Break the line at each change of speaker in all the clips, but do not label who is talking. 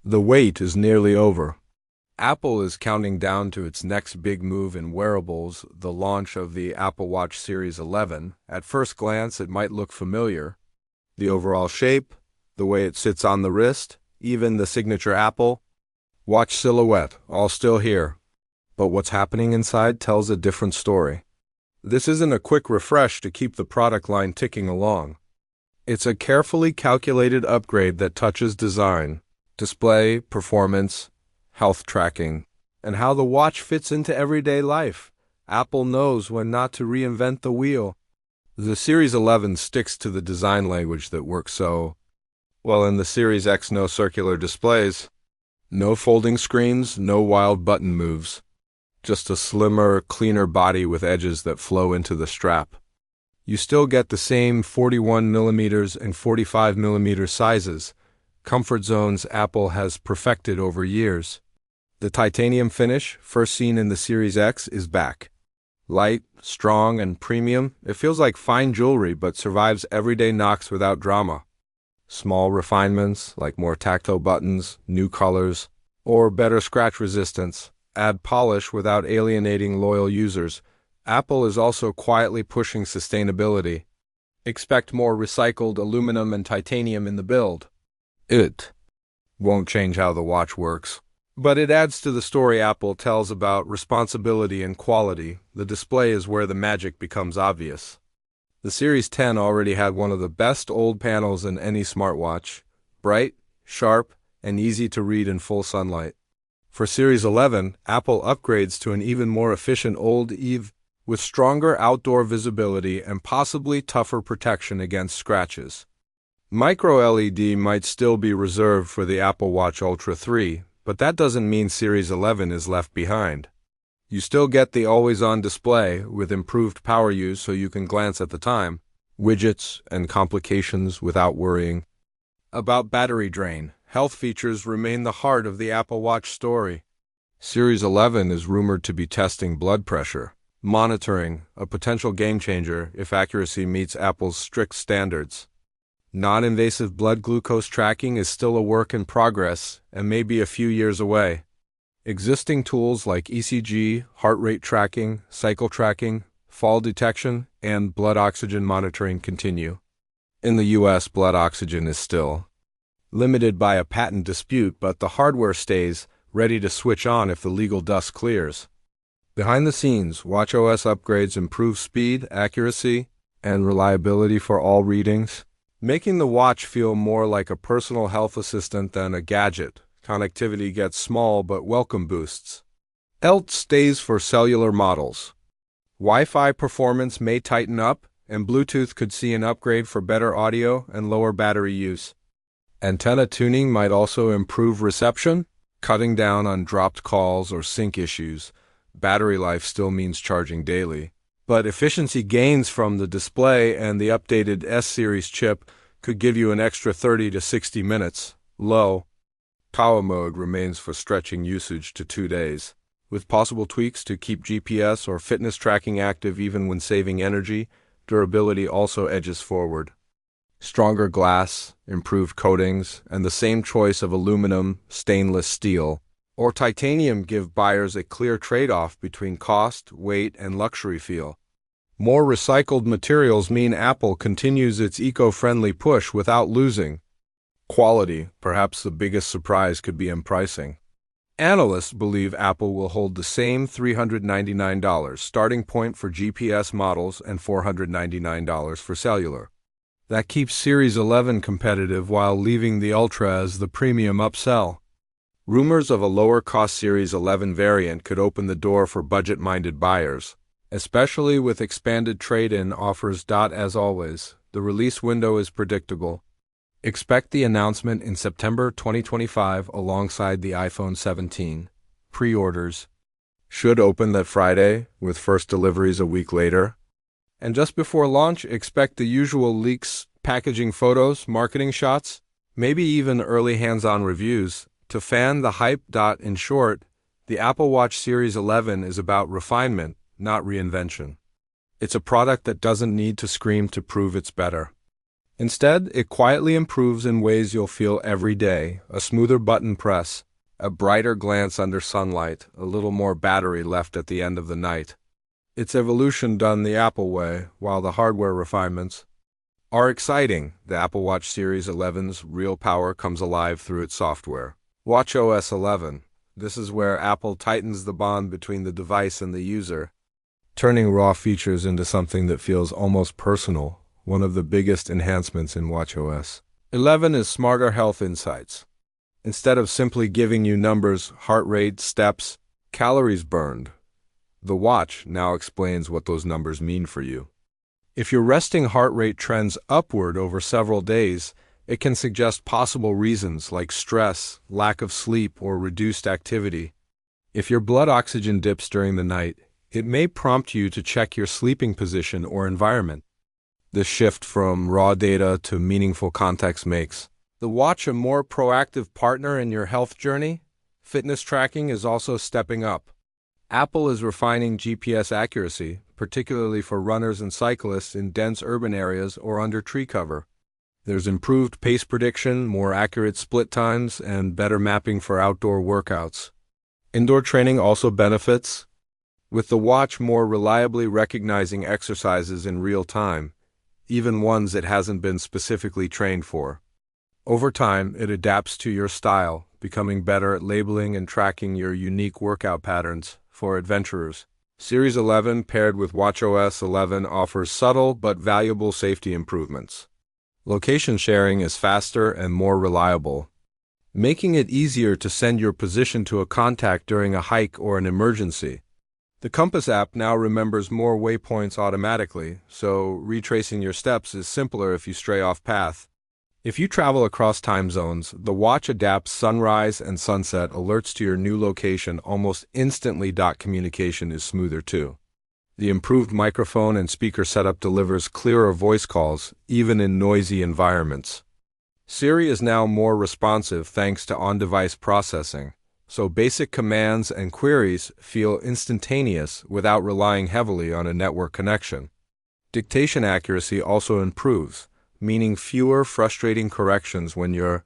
The wait is nearly over. Apple is counting down to its next big move in wearables, the launch of the Apple Watch Series 11. At first glance, it might look familiar. The overall shape, the way it sits on the wrist, even the signature Apple Watch silhouette, all still here. But what's happening inside tells a different story. This isn't a quick refresh to keep the product line ticking along. It's a carefully calculated upgrade that touches design, display, performance, health tracking, and how the watch fits into everyday life. Apple knows when not to reinvent the wheel. The Series 11 sticks to the design language that works so well in the Series X. No circular displays, no folding screens, no wild button moves. Just a slimmer, cleaner body with edges that flow into the strap. You still get the same 41mm and 45mm sizes, comfort zones Apple has perfected over years. The titanium finish, first seen in the Series X, is back. Light, strong, and premium, it feels like fine jewelry but survives everyday knocks without drama. Small refinements, like more tactile buttons, new colors, or better scratch resistance, add polish without alienating loyal users. Apple is also quietly pushing sustainability. Expect more recycled aluminum and titanium in the build. It won't change how the watch works, but it adds to the story Apple tells about responsibility and quality. The display is where the magic becomes obvious. The Series 10 already had one of the best old panels in any smartwatch, bright, sharp, and easy to read in full sunlight. For Series 11, Apple upgrades to an even more efficient old EVE with stronger outdoor visibility and possibly tougher protection against scratches. Micro-LED might still be reserved for the Apple Watch Ultra 3, but that doesn't mean Series 11 is left behind. You still get the always-on display with improved power use so you can glance at the time, widgets, and complications without worrying. About battery drain, health features remain the heart of the Apple Watch story. Series 11 is rumored to be testing blood pressure monitoring, a potential game-changer if accuracy meets Apple's strict standards. Non-invasive blood glucose tracking is still a work in progress and may be a few years away. Existing tools like ECG, heart rate tracking, cycle tracking, fall detection, and blood oxygen monitoring continue. In the US, blood oxygen is still limited by a patent dispute, but the hardware stays ready to switch on if the legal dust clears. Behind the scenes, WatchOS upgrades improve speed, accuracy, and reliability for all readings, making the watch feel more like a personal health assistant than a gadget. Connectivity gets small but welcome boosts. ELT stays for cellular models. Wi-Fi performance may tighten up, and Bluetooth could see an upgrade for better audio and lower battery use. Antenna tuning might also improve reception, cutting down on dropped calls or sync issues. Battery life still means charging daily, but efficiency gains from the display and the updated S-Series chip could give you an extra 30 to 60 minutes. Low power mode remains for stretching usage to 2 days, with possible tweaks to keep GPS or fitness tracking active even when saving energy. Durability also edges forward. Stronger glass, improved coatings, and the same choice of aluminum, stainless steel, or titanium give buyers a clear trade-off between cost, weight, and luxury feel. More recycled materials mean Apple continues its eco-friendly push without losing quality. Perhaps the biggest surprise could be in pricing. Analysts believe Apple will hold the same $399 starting point for GPS models and $499 for cellular. That keeps Series 11 competitive while leaving the Ultra as the premium upsell. Rumors of a lower-cost Series 11 variant could open the door for budget-minded buyers, especially with expanded trade-in offers. As always, the release window is predictable. Expect the announcement in September 2025 alongside the iPhone 17. Pre-orders should open that Friday, with first deliveries a week later. And just before launch, expect the usual leaks, packaging photos, marketing shots, maybe even early hands-on reviews to fan the hype. In short, the Apple Watch Series 11 is about refinement, not reinvention. It's a product that doesn't need to scream to prove it's better. Instead, it quietly improves in ways you'll feel every day: a smoother button press, a brighter glance under sunlight, a little more battery left at the end of the night. It's evolution done the Apple way, while the hardware refinements are exciting. The Apple Watch Series 11's real power comes alive through its software. WatchOS 11. This is where Apple tightens the bond between the device and the user, turning raw features into something that feels almost personal. One of the biggest enhancements in WatchOS 11 is smarter health insights. Instead of simply giving you numbers, heart rate, steps, calories burned, the watch now explains what those numbers mean for you. If your resting heart rate trends upward over several days, it can suggest possible reasons like stress, lack of sleep, or reduced activity. If your blood oxygen dips during the night, it may prompt you to check your sleeping position or environment. This shift from raw data to meaningful context makes the watch a more proactive partner in your health journey. Fitness tracking is also stepping up. Apple is refining GPS accuracy, particularly for runners and cyclists in dense urban areas or under tree cover. There's improved pace prediction, more accurate split times, and better mapping for outdoor workouts. Indoor training also benefits, with the watch more reliably recognizing exercises in real time, even ones it hasn't been specifically trained for. Over time, it adapts to your style, becoming better at labeling and tracking your unique workout patterns. For adventurers, Series 11 paired with WatchOS 11 offers subtle but valuable safety improvements. Location sharing is faster and more reliable, making it easier to send your position to a contact during a hike or an emergency. The Compass app now remembers more waypoints automatically, so retracing your steps is simpler if you stray off path. If you travel across time zones, the watch adapts sunrise and sunset alerts to your new location almost instantly. Communication is smoother too. The improved microphone and speaker setup delivers clearer voice calls, even in noisy environments. Siri is now more responsive thanks to on-device processing, so basic commands and queries feel instantaneous without relying heavily on a network connection. Dictation accuracy also improves, meaning fewer frustrating corrections when you're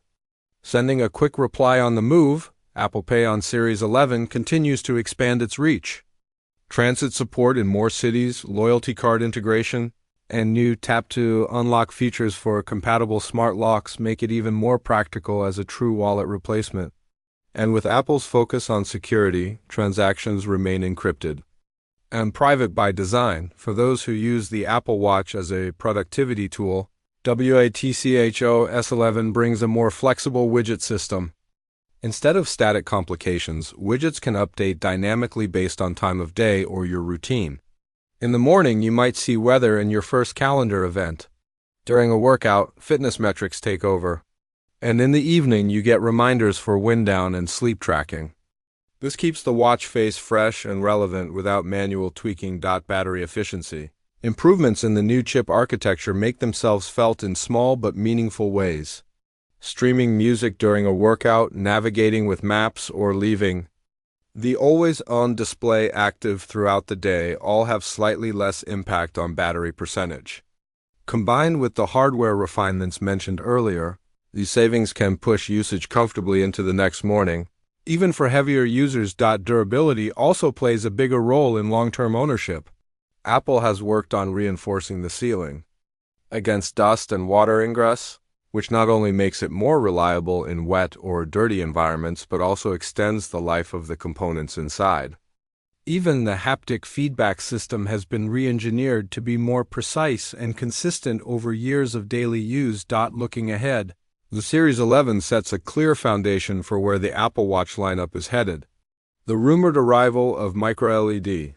sending a quick reply on the move. Apple Pay on Series 11 continues to expand its reach. Transit support in more cities, loyalty card integration, and new tap-to-unlock features for compatible smart locks make it even more practical as a true wallet replacement. And with Apple's focus on security, transactions remain encrypted and private by design. For those who use the Apple Watch as a productivity tool, WatchOS 11 brings a more flexible widget system. Instead of static complications, widgets can update dynamically based on time of day or your routine. In the morning, you might see weather in your first calendar event. During a workout, fitness metrics take over. And in the evening, you get reminders for wind down and sleep tracking. This keeps the watch face fresh and relevant without manual tweaking. Battery efficiency. Improvements in the new chip architecture make themselves felt in small but meaningful ways. Streaming music during a workout, navigating with maps, or leaving the always-on display active throughout the day all have slightly less impact on battery percentage. Combined with the hardware refinements mentioned earlier, these savings can push usage comfortably into the next morning, even for heavier users. Durability also plays a bigger role in long-term ownership. Apple has worked on reinforcing the sealing against dust and water ingress, which not only makes it more reliable in wet or dirty environments, but also extends the life of the components inside. Even the haptic feedback system has been re-engineered to be more precise and consistent over years of daily use. Looking ahead, the Series 11 sets a clear foundation for where the Apple Watch lineup is headed. The rumored arrival of micro-LED.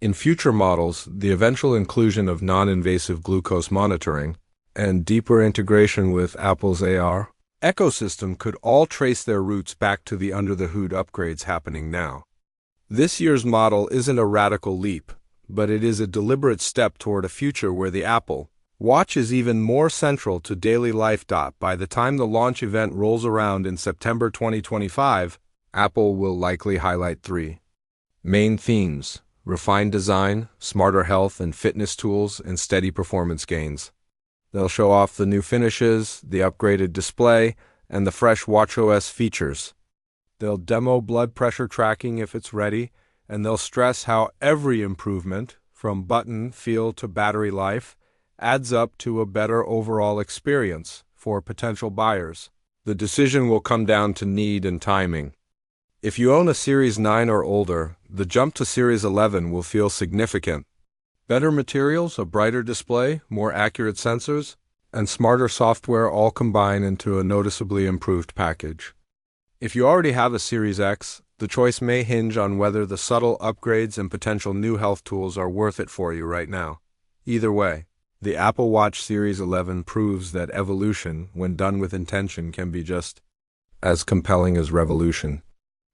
In future models, the eventual inclusion of non-invasive glucose monitoring and deeper integration with Apple's AR ecosystem could all trace their roots back to the under-the-hood upgrades happening now. This year's model isn't a radical leap, but it is a deliberate step toward a future where the Apple Watch is even more central to daily life. By the time the launch event rolls around in September 2025, Apple will likely highlight three main themes: refined design, smarter health and fitness tools, and steady performance gains. They'll show off the new finishes, the upgraded display, and the fresh WatchOS features. They'll demo blood pressure tracking if it's ready, and they'll stress how every improvement, from button feel to battery life, adds up to a better overall experience for potential buyers. The decision will come down to need and timing. If you own a Series 9 or older, the jump to Series 11 will feel significant. Better materials, a brighter display, more accurate sensors, and smarter software all combine into a noticeably improved package. If you already have a Series X, the choice may hinge on whether the subtle upgrades and potential new health tools are worth it for you right now. Either way, the Apple Watch Series 11 proves that evolution, when done with intention, can be just as compelling as revolution.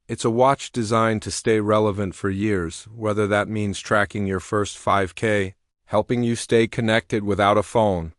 It's a watch designed to stay relevant for years, whether that means tracking your first 5K, helping you stay connected without a phone,